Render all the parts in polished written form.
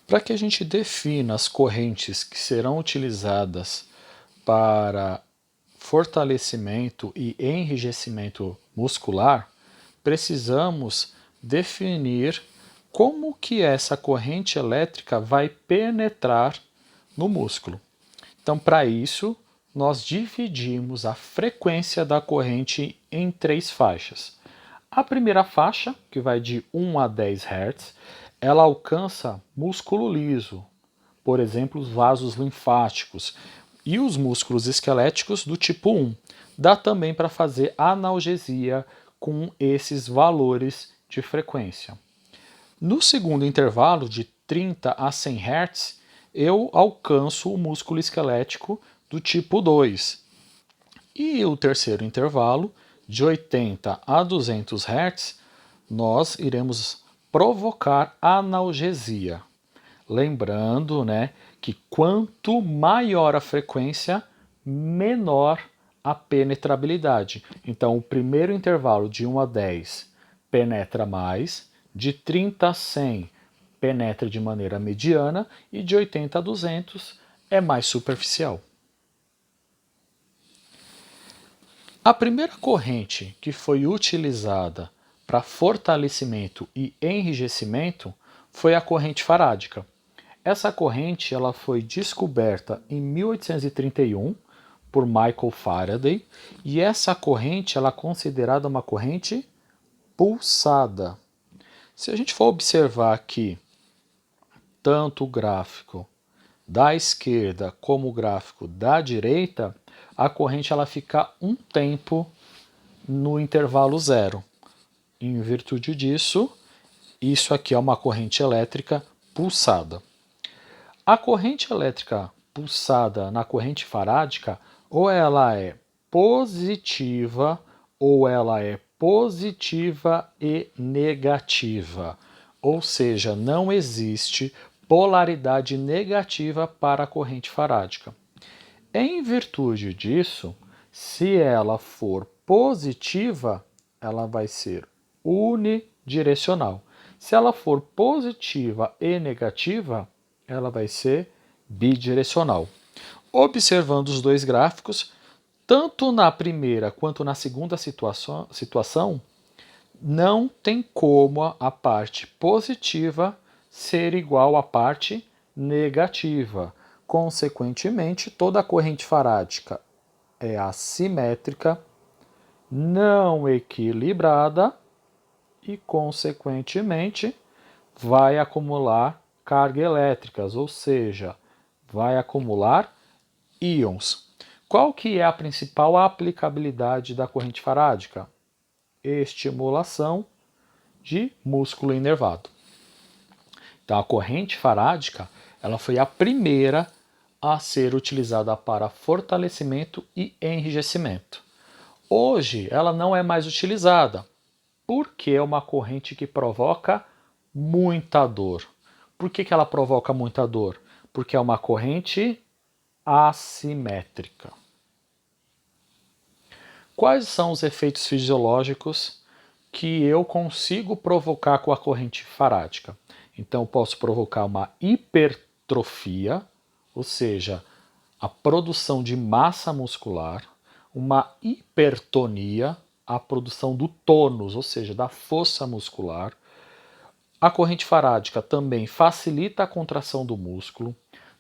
Para que a gente defina as correntes que serão utilizadas para fortalecimento e enrijecimento muscular, precisamos definir como que essa corrente elétrica vai penetrar no músculo. Então, para isso, nós dividimos a frequência da corrente em 3 faixas. A primeira faixa, que vai de 1 a 10 Hz, ela alcança músculo liso, por exemplo, os vasos linfáticos e os músculos esqueléticos do tipo 1. Dá também para fazer analgesia com esses valores de frequência. No segundo intervalo, de 30 a 100 Hz, eu alcanço o músculo esquelético do tipo 2. E o terceiro intervalo, de 80 a 200 Hz, nós iremos provocar analgesia. Lembrando, que quanto maior a frequência, menor a penetrabilidade. Então, o primeiro intervalo de 1 a 10 penetra mais, de 30 a 100 penetra de maneira mediana e de 80 a 200 é mais superficial. A primeira corrente que foi utilizada para fortalecimento e enrijecimento foi a corrente farádica. Essa corrente ela foi descoberta em 1831 por Michael Faraday e essa corrente ela é considerada uma corrente pulsada. Se a gente for observar aqui tanto o gráfico da esquerda como o gráfico da direita, a corrente ela fica um tempo no intervalo zero. Em virtude disso, isso aqui é uma corrente elétrica pulsada. A corrente elétrica pulsada na corrente farádica, ou ela é positiva ou ela é positiva e negativa. Ou seja, não existe polaridade negativa para a corrente farádica. Em virtude disso, se ela for positiva, ela vai ser unidirecional. Se ela for positiva e negativa, ela vai ser bidirecional. Observando os dois gráficos, tanto na primeira quanto na segunda situação, não tem como a parte positiva ser igual à parte negativa. Consequentemente, toda a corrente farádica é assimétrica, não equilibrada e, consequentemente, vai acumular cargas elétricas, ou seja, vai acumular íons. Qual que é a principal aplicabilidade da corrente farádica? Estimulação de músculo inervado. Então, a corrente farádica ela foi a primeira a ser utilizada para fortalecimento e enrijecimento. Hoje, ela não é mais utilizada, porque é uma corrente que provoca muita dor. Por que ela provoca muita dor? Porque é uma corrente assimétrica. Quais são os efeitos fisiológicos que eu consigo provocar com a corrente farádica? Então, eu posso provocar uma hipertrofia, ou seja, a produção de massa muscular, uma hipertonia, a produção do tônus, ou seja, da força muscular. A corrente farádica também facilita a contração do músculo,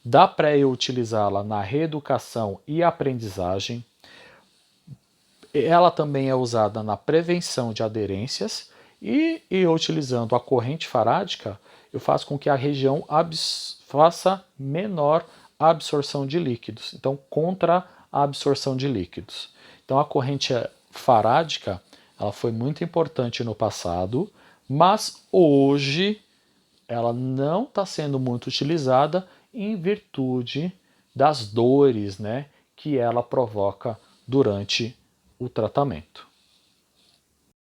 dá para eu utilizá-la na reeducação e aprendizagem. Ela também é usada na prevenção de aderências e utilizando a corrente farádica, eu faço com que a região faça menor absorção de líquidos, então contra a absorção de líquidos. Então a corrente farádica ela foi muito importante no passado, mas hoje ela não está sendo muito utilizada em virtude das dores que ela provoca durante o tratamento.